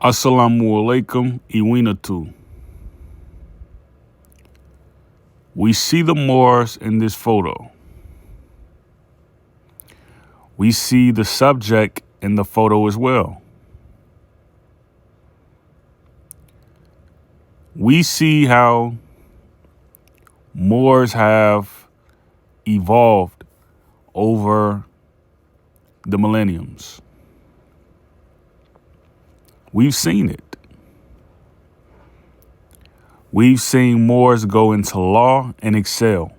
Assalamu alaikum, Iwinatu. We see the Moors in this photo. We see the subject in the photo as well. We see how Moors have evolved over the millenniums. We've seen it. We've seen Moors go into law and excel.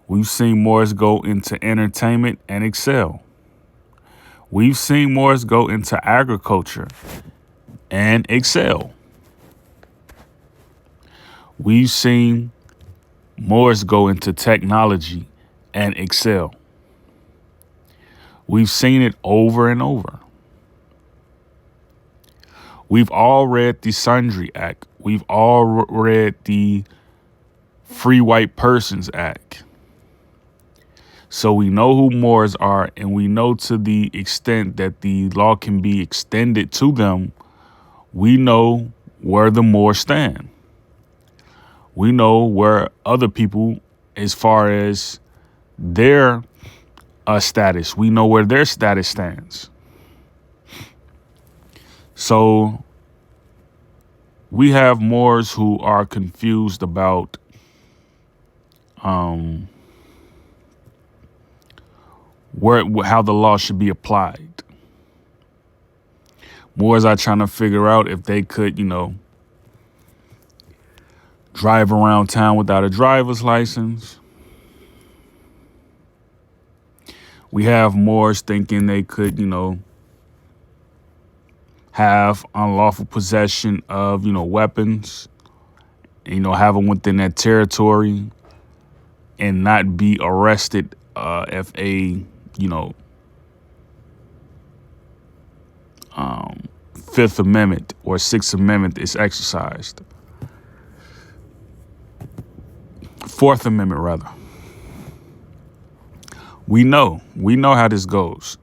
We've seen Moors go into entertainment and excel. We've seen Moors go into agriculture and excel. We've seen Moors go into technology and excel. We've seen it over and over. We've all read the Sundry Act. We've all read the Free White Persons Act. So we know who Moors are, and we know to the extent that the law can be extended to them, we know where the Moors stand. We know where other people, as far as their status, we know where their status stands. So we have Moors who are confused about how the law should be applied. Moors are trying to figure out if they could, drive around town without a driver's license. We have Moors thinking they could, have unlawful possession of, weapons, have them within that territory and not be arrested if a, Fifth Amendment or Sixth Amendment is exercised. Fourth Amendment, rather. We know how this goes.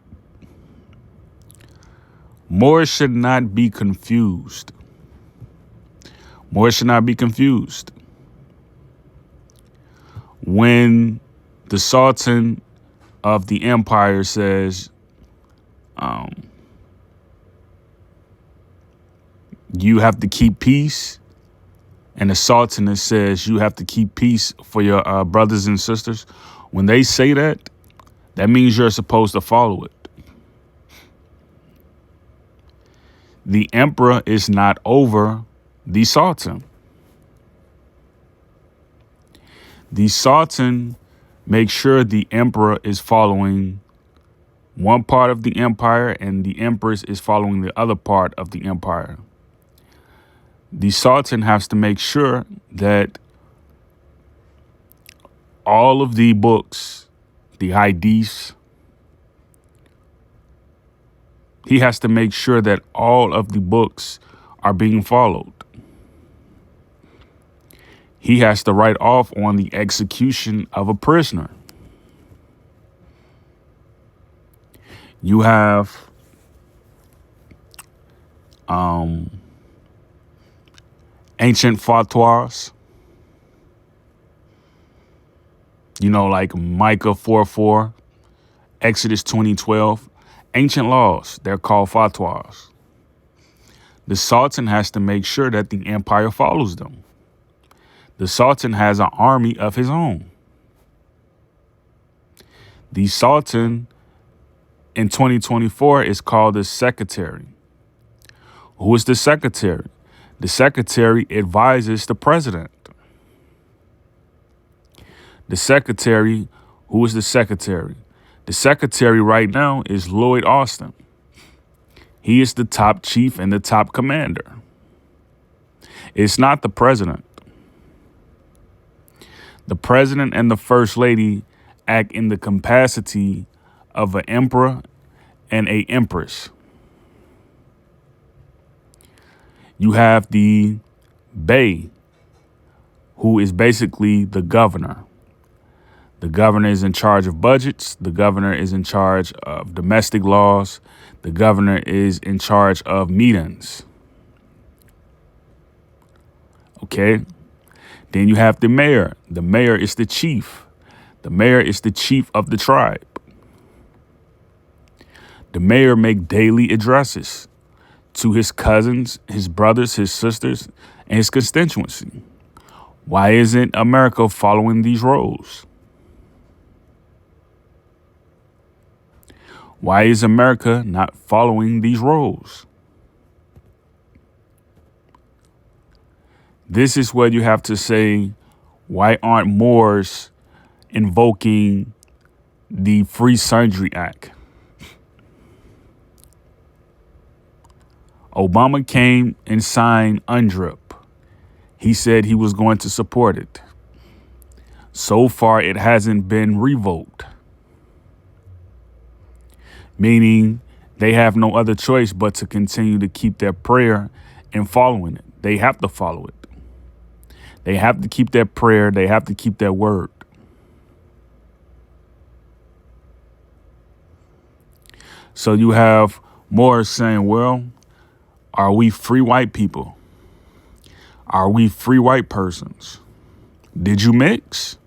Moors should not be confused. Moors should not be confused. When the Sultan of the Empire says, you have to keep peace, and the Sultanate says you have to keep peace for your brothers and sisters, when they say that, that means you're supposed to follow it. The emperor is not over the Sultan. The Sultan makes sure the emperor is following one part of the empire and the empress is following the other part of the empire. The Sultan has to make sure that all of the books, the hadiths, he has to make sure that all of the books are being followed. He has to write off on the execution of a prisoner. You have ancient fatwas, like Micah 4:4, Exodus 20:12, ancient laws. They're called fatwas. The Sultan has to make sure that the empire follows them. The Sultan has an army of his own. The Sultan in 2024 is called the secretary. Who is the secretary? The secretary advises the president. The secretary, who is the secretary? The secretary right now is Lloyd Austin. He is the top chief and the top commander. It's not the president. The president and the first lady act in the capacity of an emperor and an empress. You have the Bey, who is basically the governor. The governor is in charge of budgets. The governor is in charge of domestic laws. The governor is in charge of meetings. Okay. Then you have the mayor. The mayor is the chief. The mayor is the chief of the tribe. The mayor makes daily addresses to his cousins, his brothers, his sisters, and his constituency. Why isn't America following these roles? Why is America not following these roles? This is where you have to say, why aren't Moors invoking the Free Sundry Act? Obama came and signed UNDRIP. He said he was going to support it. So far, it hasn't been revoked, meaning they have no other choice but to continue to keep their prayer and following it. They have to follow it. They have to keep their prayer. They have to keep their word. So you have Moors saying, well, are we free white people? Are we free white persons? Did you mix?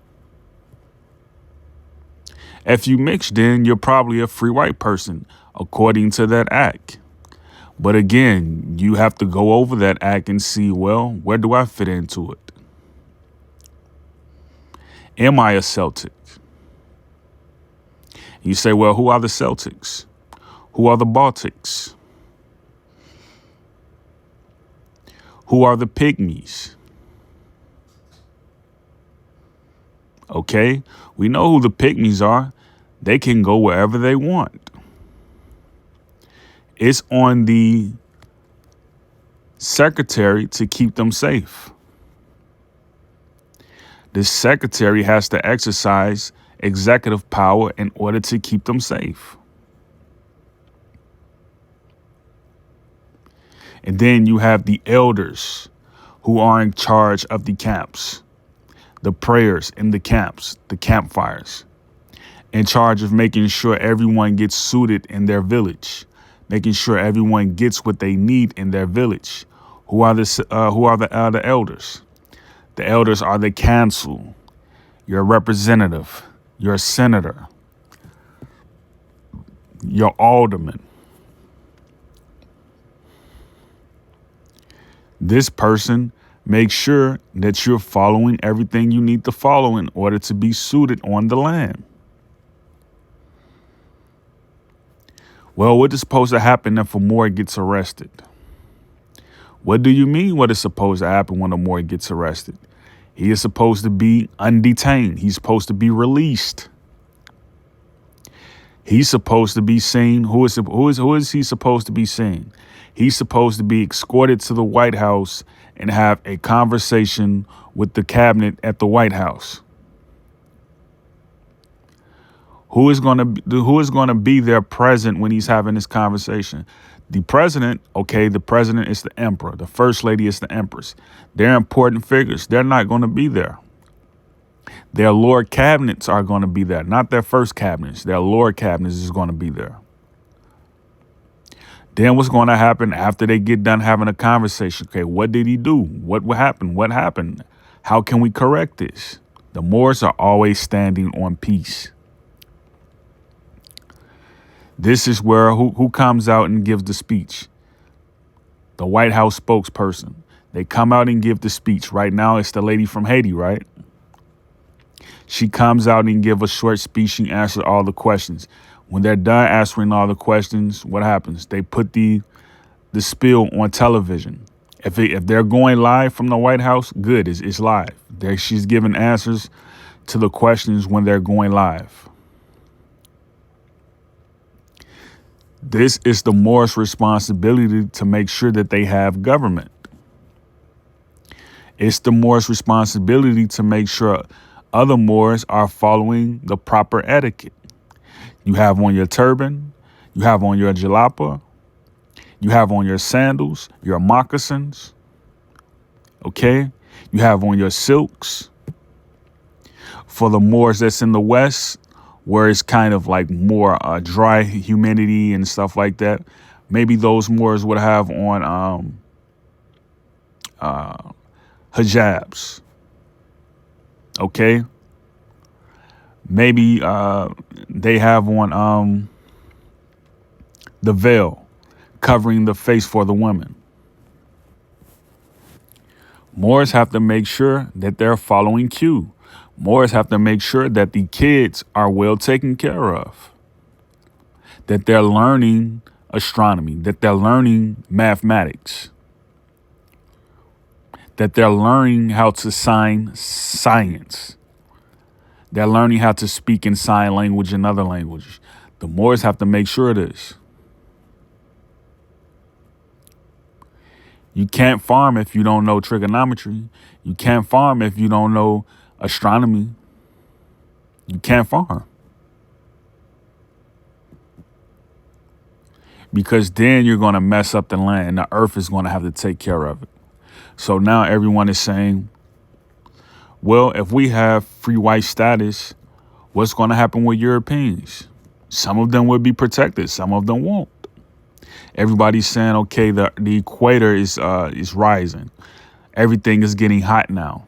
If you mix, then you're probably a free white person, according to that act. But again, you have to go over that act and see, well, where do I fit into it? Am I a Celtic? You say, well, who are the Celtics? Who are the Baltics? Who are the Pygmies? Okay, we know who the Pygmies are. They can go wherever they want. It's on the secretary to keep them safe. The secretary has to exercise executive power in order to keep them safe. And then you have the elders who are in charge of the camps, the prayers in the camps, the campfires, in charge of making sure everyone gets suited in their village, making sure everyone gets what they need in their village. Who are the elders? The elders are the council, your representative, your senator, your alderman. This person makes sure that you're following everything you need to follow in order to be suited on the land. Well, what is supposed to happen if a Moor gets arrested? What do you mean what is supposed to happen when a Moor gets arrested? He is supposed to be undetained. He's supposed to be released. He's supposed to be seen. Who is he supposed to be seen? He's supposed to be escorted to the White House and have a conversation with the cabinet at the White House. Who is going to be there present when he's having this conversation? The president, okay, the president is the emperor. The first lady is the empress. They're important figures. They're not going to be there. Their Lord cabinets are going to be there, not their first cabinets. Their Lord cabinets is going to be there. Then what's going to happen after they get done having a conversation? Okay, what did he do? What happened? What happened? How can we correct this? The Moors are always standing on peace. This is where who comes out and gives the speech? The White House spokesperson. They come out and give the speech. Right now, it's the lady from Haiti, right? She comes out and give a short speech. She answers all the questions. When they're done answering all the questions, what happens? They put the spiel on television. If they're going live from the White House, good, it's live. She's giving answers to the questions when they're going live. This is the Moors' responsibility to make sure that they have government. It's the Moors' responsibility to make sure other Moors are following the proper etiquette. You have on your turban, you have on your jalapa, you have on your sandals, your moccasins, okay? You have on your silks. For the Moors that's in the West, where it's kind of like more dry humidity and stuff like that, maybe those Moors would have on hijabs. Okay, maybe they have on the veil covering the face for the women. Moors have to make sure that they're following Q. Moors have to make sure that the kids are well taken care of, that they're learning astronomy, that they're learning mathematics, that they're learning how to sign science. They're learning how to speak in sign language and other languages. The Moors have to make sure of this. You can't farm if you don't know trigonometry. You can't farm if you don't know astronomy. You can't farm. Because then you're going to mess up the land and the earth is going to have to take care of it. So now everyone is saying, well, if we have free white status, what's going to happen with Europeans? Some of them will be protected. Some of them won't. Everybody's saying, okay, the equator is rising. Everything is getting hot now.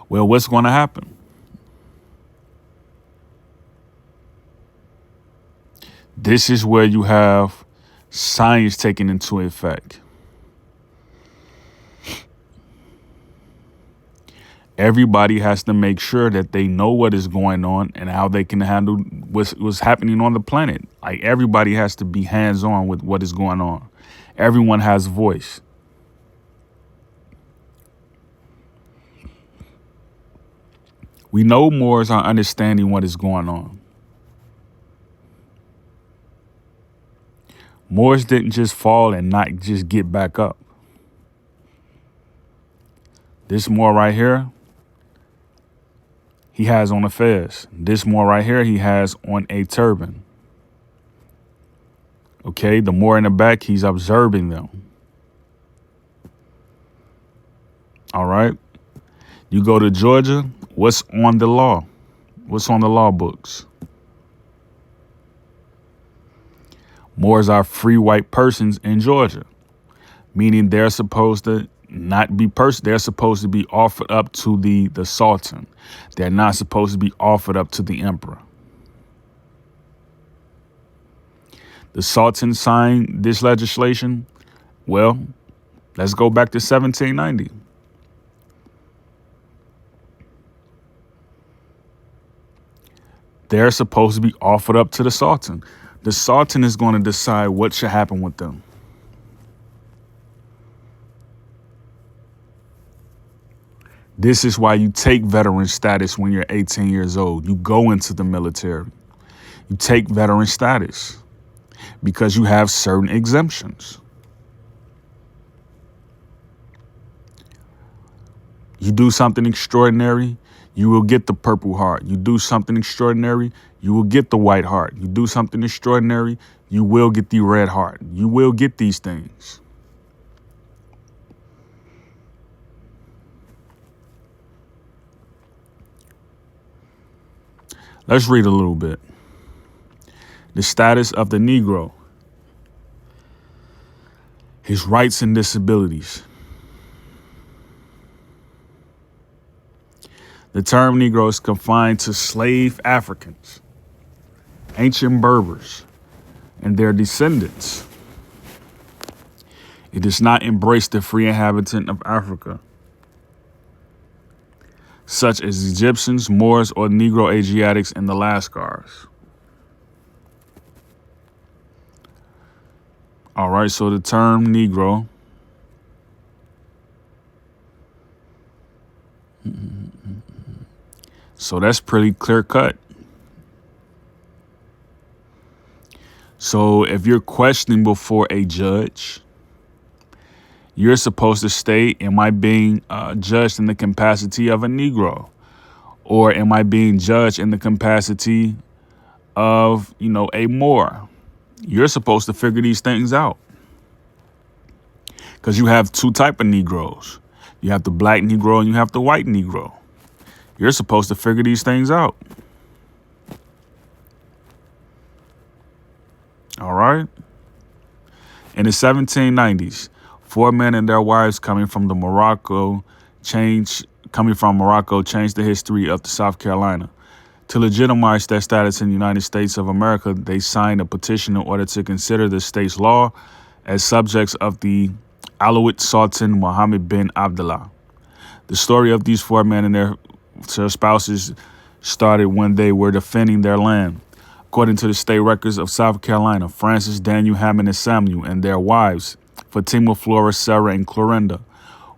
Well, what's going to happen? This is where you have science taken into effect. Everybody has to make sure that they know what is going on and how they can handle what's happening on the planet. Like, everybody has to be hands-on with what is going on. Everyone has voice. We know Moors are understanding what is going on. Moors didn't just fall and not just get back up. This Moor right here, he has on a fez. This Moor right here, he has on a turban. Okay, the Moor in the back, he's observing them. All right. You go to Georgia, what's on the law? What's on the law books? Moors are free white persons in Georgia, meaning they're supposed to not be they're supposed to be offered up to the Sultan. They're not supposed to be offered up to the emperor. The Sultan signed this legislation. Well, let's go back to 1790. They're supposed to be offered up to the Sultan. The Sultan is going to decide what should happen with them. This is why you take veteran status when you're 18 years old. You go into the military. You take veteran status because you have certain exemptions. You do something extraordinary, you will get the Purple Heart. You do something extraordinary, you will get the White Heart. You do something extraordinary, you will get the Red Heart. You will get these things. Let's read a little bit. The status of the Negro, his rights and disabilities. The term Negro is confined to slave Africans, ancient Berbers, and their descendants. It does not embrace the free inhabitant of Africa, such as Egyptians, Moors, or Negro Asiatics and the Lascars. All right, so the term Negro so that's pretty clear cut. So if you're questioning before a judge, you're supposed to state, am I being judged in the capacity of a Negro? Or am I being judged in the capacity of, a Moor? You're supposed to figure these things out. Because you have two types of Negroes. You have the black Negro and you have the white Negro. You're supposed to figure these things out. All right? In the 1790s, 4 men and their wives coming from Morocco changed the history of the South Carolina. To legitimize their status in the United States of America, they signed a petition in order to consider the state's law as subjects of the Alawite Sultan Muhammad bin Abdullah. The story of these 4 men and their spouses started when they were defending their land. According to the state records of South Carolina, Francis, Daniel, Hammond, and Samuel and their wives, Fatima, Flora, Sarah, and Clorinda,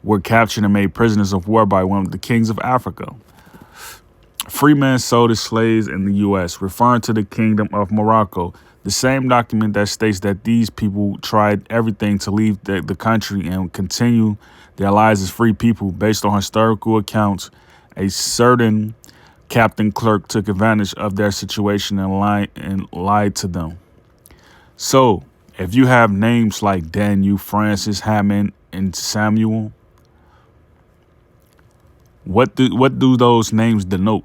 were captured and made prisoners of war by one of the kings of Africa. Free men sold as slaves in the U.S., referring to the Kingdom of Morocco, the same document that states that these people tried everything to leave the country and continue their lives as free people. Based on historical accounts, a certain Captain Clerk took advantage of their situation and lied to them. So, if you have names like Daniel, Francis, Hammond, and Samuel, what do those names denote?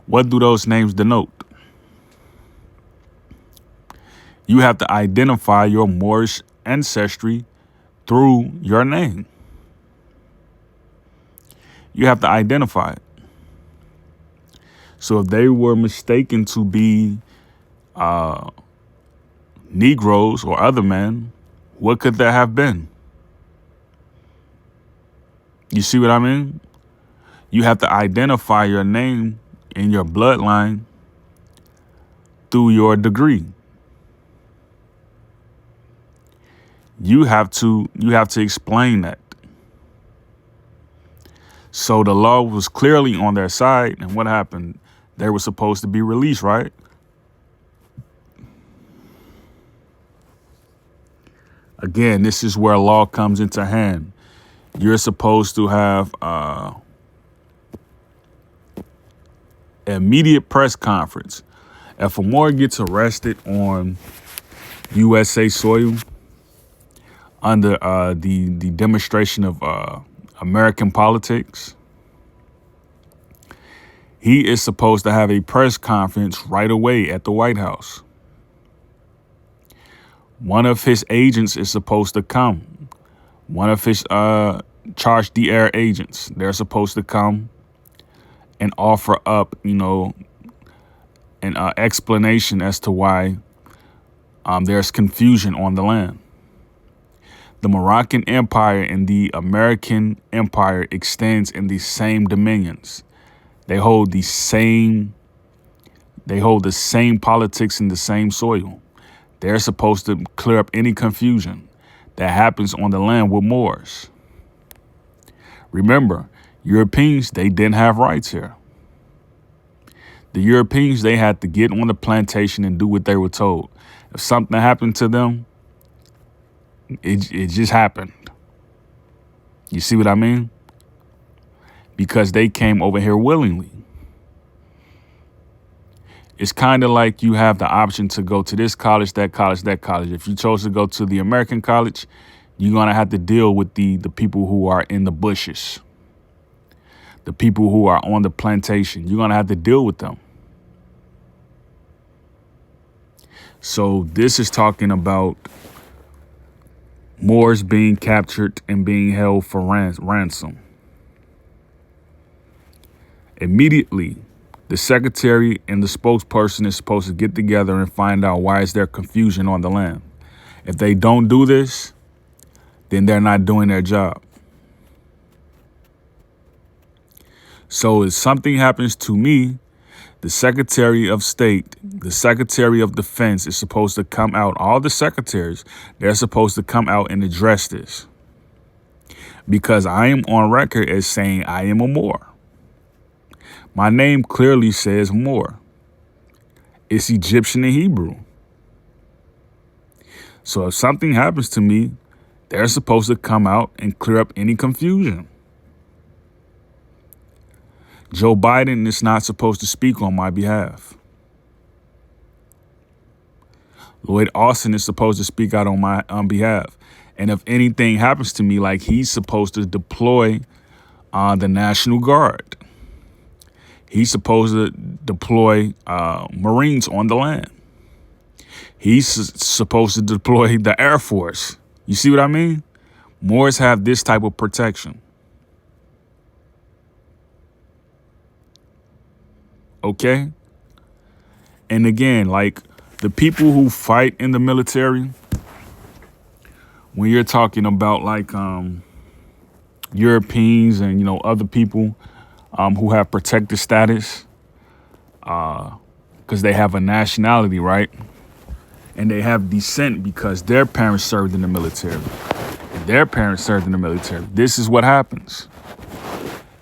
What do those names denote? You have to identify your Moorish ancestry through your name. You have to identify it. So if they were mistaken to be Negroes or other men, what could that have been? You see what I mean? You have to identify your name and your bloodline through your degree. You have to explain that. So the law was clearly on their side, and what happened? They were supposed to be released, right? Again, this is where law comes into hand. You're supposed to have immediate press conference. If a Moor gets arrested on USA soil under the demonstration of American politics, he is supposed to have a press conference right away at the White House. One of his agents is supposed to come. One of his charge d'affaires agents, they're supposed to come and offer up, an explanation as to why there's confusion on the land. The Moroccan Empire and the American Empire extends in the same dominions. They hold the same politics in the same soil. They're supposed to clear up any confusion that happens on the land with Moors. Remember, Europeans, they didn't have rights here. The Europeans, they had to get on the plantation and do what they were told. If something happened to them, it just happened. You see what I mean? Because they came over here willingly. It's kind of like you have the option to go to this college, that college, that college. If you chose to go to the American college, you're going to have to deal with the people who are in the bushes, the people who are on the plantation. You're going to have to deal with them. So this is talking about Moors being captured and being held for ransom. Immediately, the secretary and the spokesperson is supposed to get together and find out why is there confusion on the land. If they don't do this, then they're not doing their job. So if something happens to me, the Secretary of State, the Secretary of Defense is supposed to come out. All the secretaries, they're supposed to come out and address this. Because I am on record as saying I am a Moor. My name clearly says Moor. It's Egyptian and Hebrew. So if something happens to me, they're supposed to come out and clear up any confusion. Joe Biden is not supposed to speak on my behalf. Lloyd Austin is supposed to speak out on my behalf. And if anything happens to me, like he's supposed to deploy the National Guard. He's supposed to deploy Marines on the land. He's supposed to deploy the Air Force. You see what I mean? Moors have this type of protection. Okay? And again, like the people who fight in the military, when you're talking about like Europeans and, you know, other people who have protected status, because they have a nationality, right? And they have descent because their parents served in the military. And their parents served in the military. This is what happens.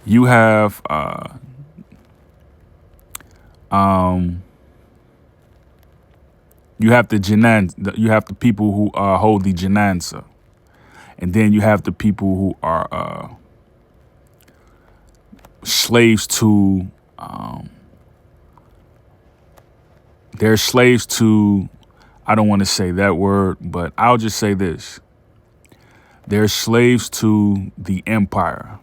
You have you have the Jananza, you have the people who hold the Jananza. And then you have the people who are slaves to they're slaves to, I don't want to say that word, but I'll just say this. They're slaves to the empire,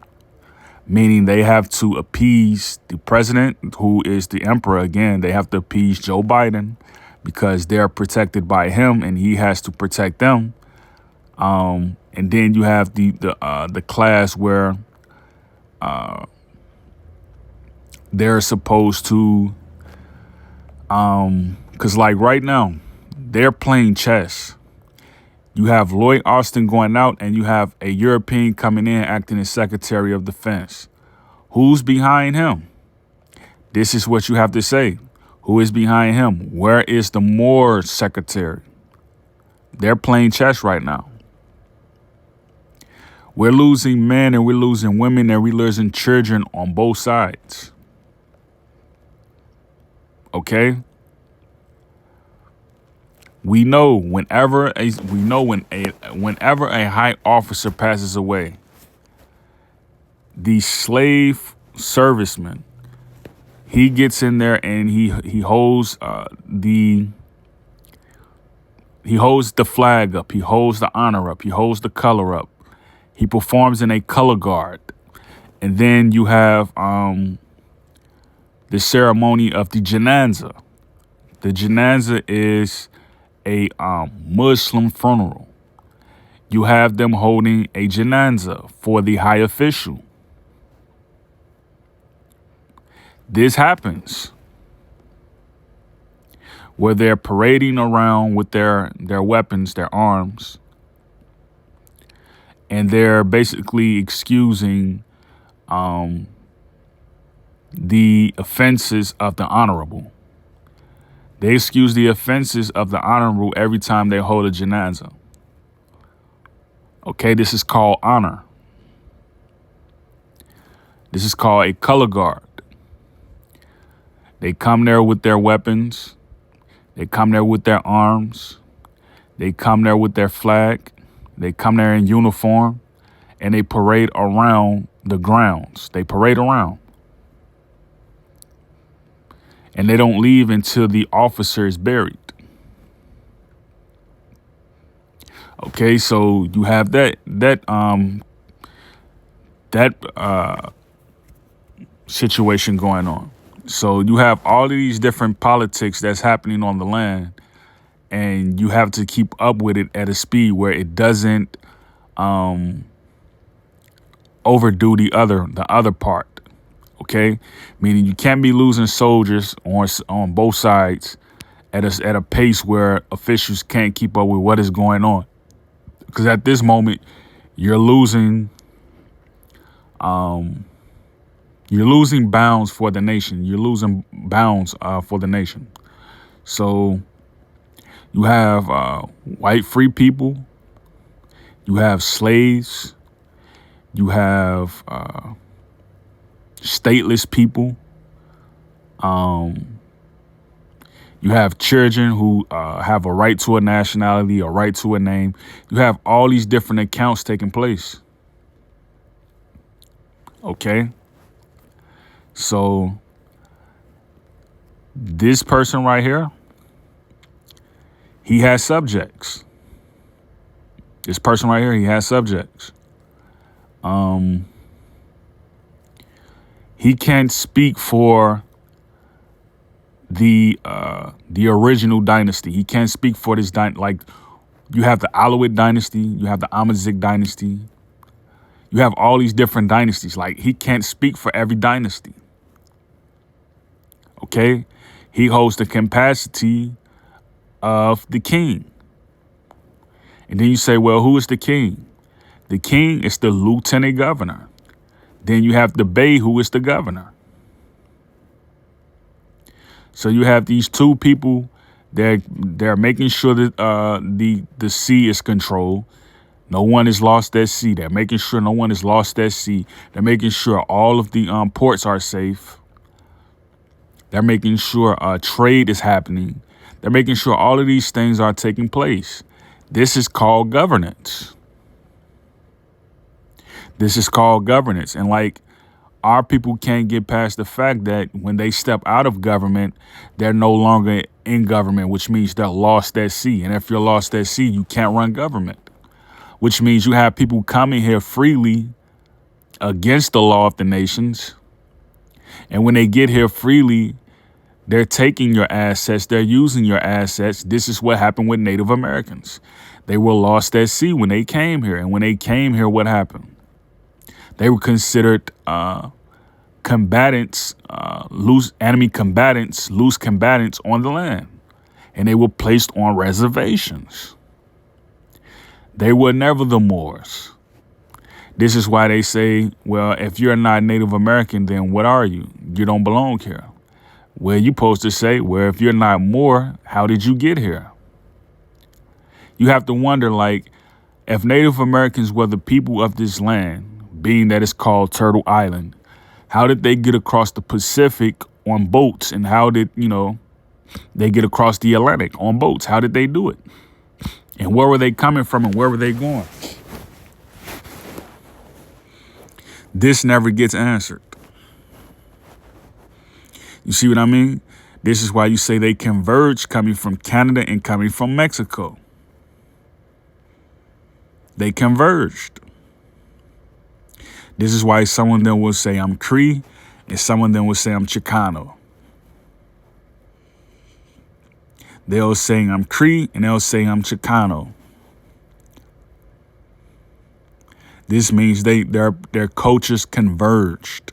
meaning they have to appease the president, who is the emperor. Again, they have to appease Joe Biden because they're protected by him and he has to protect them. And then you have the class where they're supposed to, because like right now, they're playing chess. You have Lloyd Austin going out and you have a European coming in acting as Secretary of Defense. Who's behind him? This is what you have to say. Who is behind him? Where is the Moor secretary? They're playing chess right now. We're losing men and we're losing women and we're losing children on both sides. Okay? We know whenever a high officer passes away, the slave serviceman, he gets in there and he holds the flag up, he holds the honor up, he holds the color up. He performs in a color guard. And then you have the ceremony of the Janazah. The Janazah is a Muslim funeral. You have them holding a Janazah for the high official. This happens where they're parading around with their weapons, their arms, and they're basically excusing the offenses of the honorable. They excuse the offenses of the honorable every time they hold a janazah. Okay, this is called honor. This is called a color guard. They come there with their weapons. They come there with their arms. They come there with their flag. They come there in uniform and they parade around the grounds. They parade around. And they don't leave until the officer is buried. Okay, so you have that situation going on. So you have all of these different politics that's happening on the land, and you have to keep up with it at a speed where it doesn't overdo the other part. Okay, meaning you can't be losing soldiers on both sides at a pace where officials can't keep up with what is going on. Because at this moment, you're losing bounds for the nation. You're losing bounds for the nation. So you have white free people. You have slaves. You have stateless people. You have children who have a right to a nationality, a right to a name. You have all these different accounts taking place. Okay. So this person right here, he has subjects. This person right here, he has subjects. He can't speak for the original dynasty. He can't speak for this like you have the Alawite dynasty, you have the Amazigh dynasty, you have all these different dynasties. Like he can't speak for every dynasty. Okay, he holds the capacity of the king. And then you say, well, who is the king? The king is the lieutenant governor. Then you have the bey, who is the governor. So you have these two people. They're making sure that the sea is controlled. No one has lost that sea. They're making sure no one has lost that sea. They're making sure all of the ports are safe. They're making sure trade is happening. They're making sure all of these things are taking place. This is called governance. This is called governance. And like our people can't get past the fact that when they step out of government, they're no longer in government, which means they're lost at sea. And if you're lost at sea, you can't run government, which means you have people coming here freely against the law of the nations. And when they get here freely, they're taking your assets. They're using your assets. This is what happened with Native Americans. They were lost at sea when they came here. And when they came here, what happened? They were considered combatants, loose combatants on the land. And they were placed on reservations. They were never the Moors. This is why they say, well, if you're not Native American, then what are you? You don't belong here. Well, you're supposed to say, well, if you're not Moor, how did you get here? You have to wonder, like, if Native Americans were the people of this land, being that it's called Turtle Island, how did they get across the Pacific on boats? And how did, they get across the Atlantic on boats? How did they do it? And where were they coming from and where were they going? This never gets answered. You see what I mean? This is why you say they converged coming from Canada and coming from Mexico. They converged. This is why some of them will say I'm Cree and some of them will say I'm Chicano. They'll say I'm Cree and they'll say I'm Chicano. This means their cultures converged.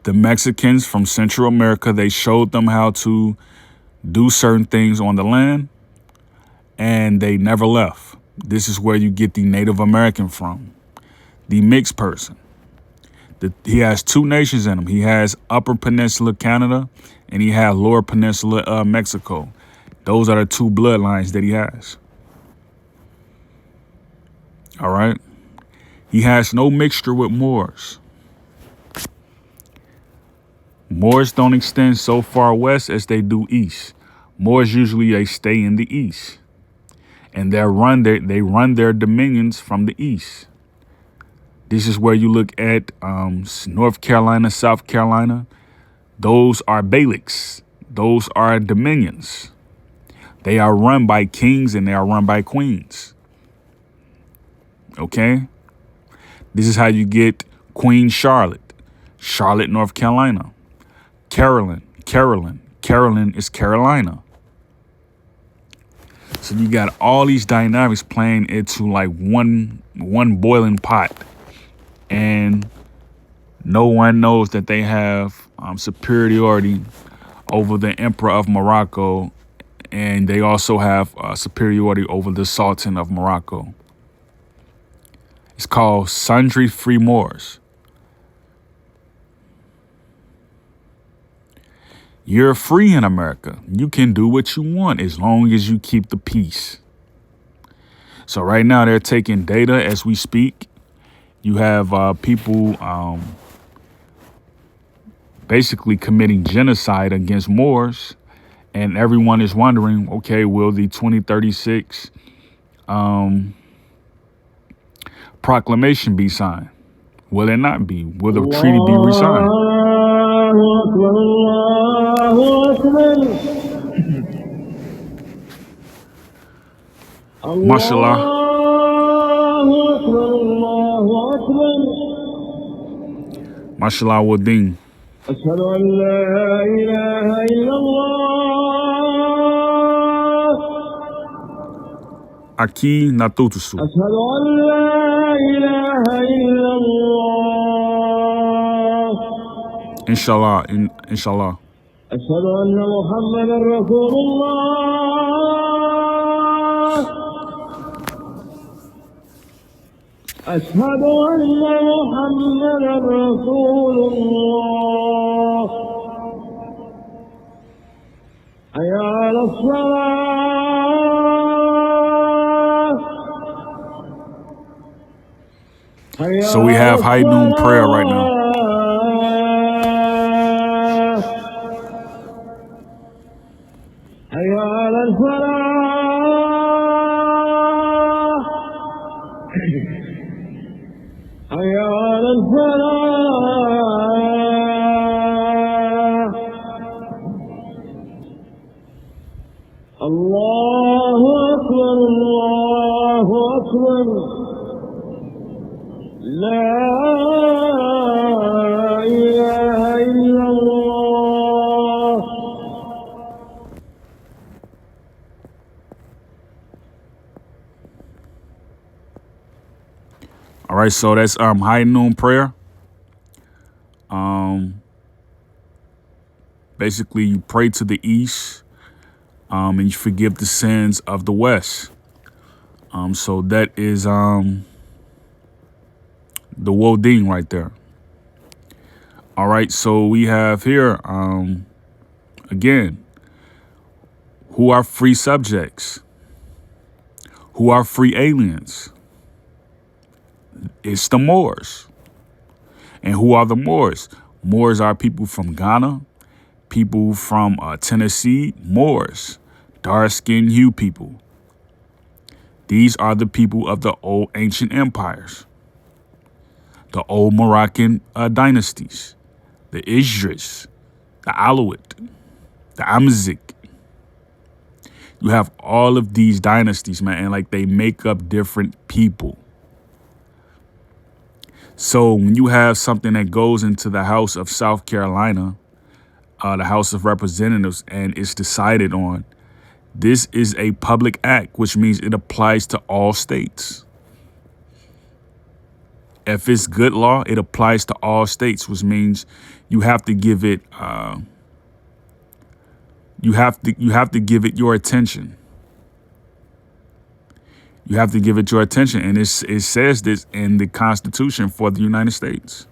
The Mexicans from Central America, they showed them how to do certain things on the land, and they never left. This is where you get the Native American from, the mixed person. He has two nations in him. He has Upper Peninsula Canada, and he has Lower Peninsula Mexico. Those are the two bloodlines that he has. All right? He has no mixture with Moors. Moors don't extend so far west as they do east. Moors usually they stay in the east, and they run their dominions from the east. This is where you look at North Carolina, South Carolina. Those are beyliks. Those are dominions. They are run by kings and they are run by queens. Okay? This is how you get Queen Charlotte, North Carolina. Carolyn is Carolina. So you got all these dynamics playing into like one boiling pot, and no one knows that they have superiority over the Emperor of Morocco, and they also have superiority over the Sultan of Morocco. It's called Sundry Free Moors. You're free in America. You can do what you want as long as you keep the peace. So right now they're taking data as we speak. You have people basically committing genocide against Moors. And everyone is wondering, okay, will the 2036 proclamation be signed? Will it not be? Will the treaty be re-signed? Mashallah. Mashallah wa din. أشهد أن لا إله إلا الله. Aqui na Tutusu. أشهد أن لا إله إلا الله. Inshallah. Inshallah. أشهد أن محمدا رسول الله. أشهد أن محمدا رسول الله. حي على الصلاة. حي So we have high noon prayer right now. حي على الفلاح. حي على الفلاح. الله أكبر الله أكبر. لا إله إلا الله. All right, so that's high noon prayer. Basically you pray to the east, and you forgive the sins of the west. So that is the Woding right there. All right, so we have here again, who are free subjects, who are free aliens. It's the Moors. And who are the Moors? Moors are people from Ghana, people from Tennessee, Moors, dark-skinned hue people. These are the people of the old ancient empires, the old Moroccan dynasties, the Idris, the Alawite, the Amazigh. You have all of these dynasties, man, and like they make up different people. So when you have something that goes into the House of South Carolina, the House of Representatives, and it's decided on, this is a public act, which means it applies to all states. If it's good law, it applies to all states, which means you have to give it you have to give it your attention. You have to give it your attention. And it says this in the Constitution for the United States.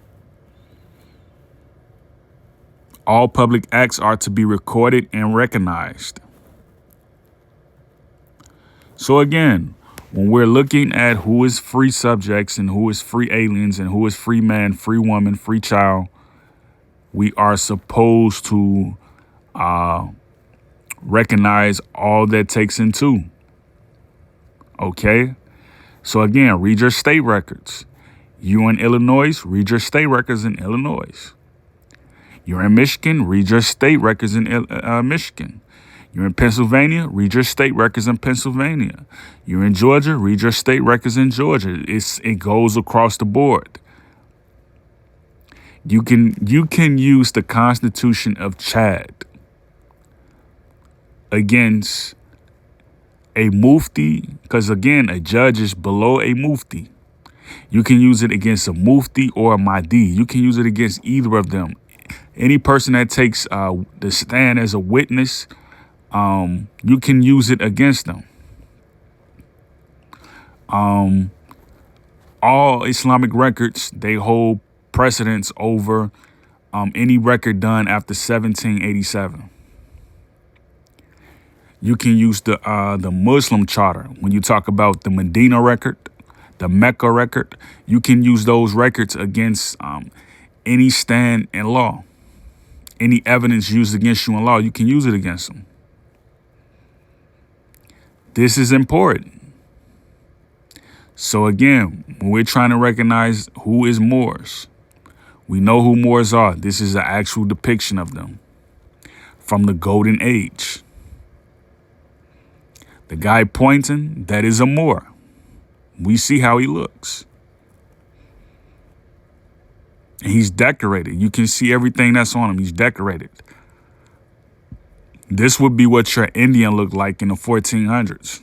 All public acts are to be recorded and recognized. So again, when we're looking at who is free subjects and who is free aliens and who is free man, free woman, free child, we are supposed to recognize all that takes into. Okay, so again, read your state records. You in Illinois, read your state records in Illinois. You're in Michigan, read your state records in Michigan. You're in Pennsylvania, read your state records in Pennsylvania. You're in Georgia, read your state records in Georgia. It goes across the board. You can use the Constitution of Chad against a mufti, because again, a judge is below a mufti. You can use it against a mufti or a mahdi. You can use it against either of them. Any person that takes the stand as a witness, you can use it against them. All Islamic records, they hold precedence over any record done after 1787. You can use the Muslim charter. When you talk about the Medina record, the Mecca record, you can use those records against any stand in law. Any evidence used against you in law, you can use it against them. This is important. So again, when we're trying to recognize who is Moors, we know who Moors are. This is an actual depiction of them from the Golden Age. The guy pointing, that is a Moor. We see how he looks. And he's decorated. You can see everything that's on him. He's decorated. This would be what your Indian looked like in the 1400s.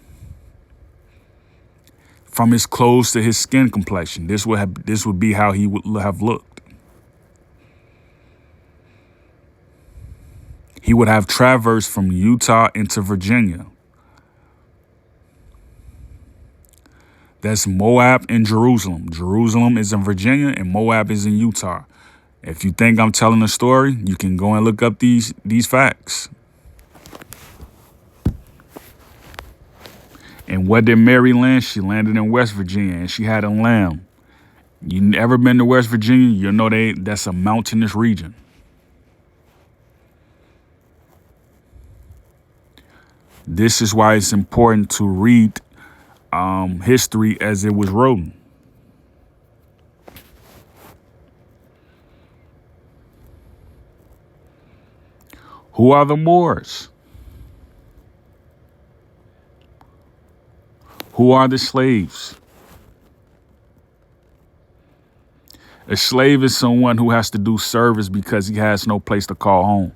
From his clothes to his skin complexion, this would be how he would have looked. He would have traversed from Utah into Virginia. That's Moab and Jerusalem. Jerusalem is in Virginia and Moab is in Utah. If you think I'm telling a story, you can go and look up these facts. And what did Mary land? She landed in West Virginia and she had a lamb. You ever been to West Virginia? You know that's a mountainous region. This is why it's important to read history as it was written. Who are the Moors? Who are the slaves? A slave is someone who has to do service because he has no place to call home.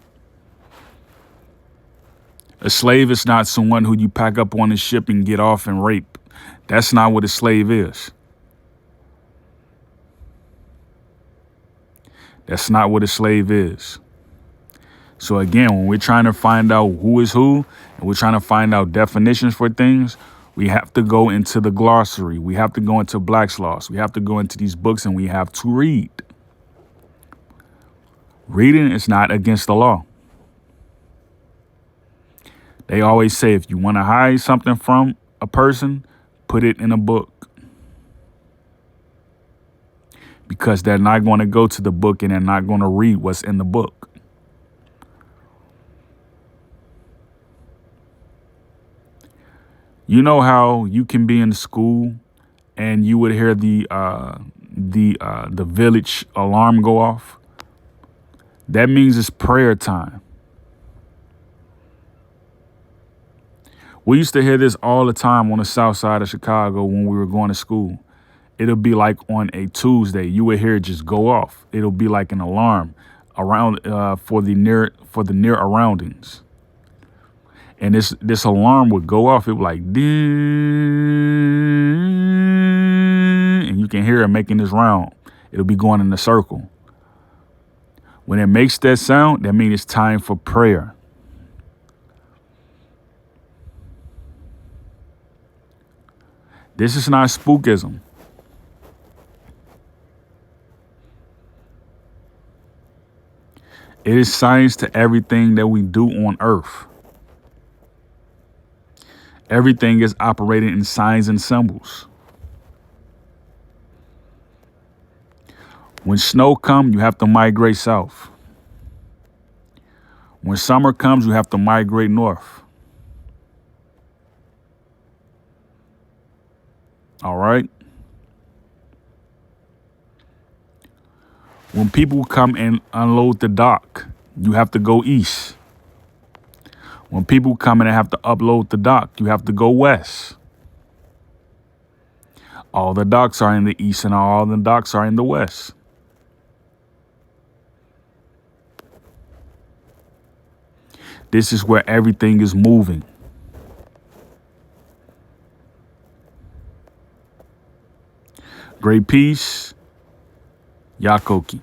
A slave is not someone who you pack up on a ship and get off and rape. That's not what a slave is. That's not what a slave is. So again, when we're trying to find out who is who, and we're trying to find out definitions for things, we have to go into the glossary. We have to go into Black's Laws. We have to go into these books and we have to read. Reading is not against the law. They always say if you want to hide something from a person, put it in a book. Because they're not going to go to the book and they're not going to read what's in the book. You know how you can be in school and you would hear the village alarm go off? That means it's prayer time. We used to hear this all the time on the south side of Chicago when we were going to school. It'll be like on a Tuesday, you would hear it just go off. It'll be like an alarm around for the near surroundings. And this alarm would go off. It would like ding, and you can hear it making this round. It'll be going in a circle. When it makes that sound, that means it's time for prayer. This is not spookism. It is science to everything that we do on earth. Everything is operated in signs and symbols. When snow comes, you have to migrate south. When summer comes, you have to migrate north. All right? When people come and unload the dock, you have to go east. When people come in and have to upload the dock, you have to go west. All the docks are in the east and all the docks are in the west. This is where everything is moving. Great peace, Yakoki.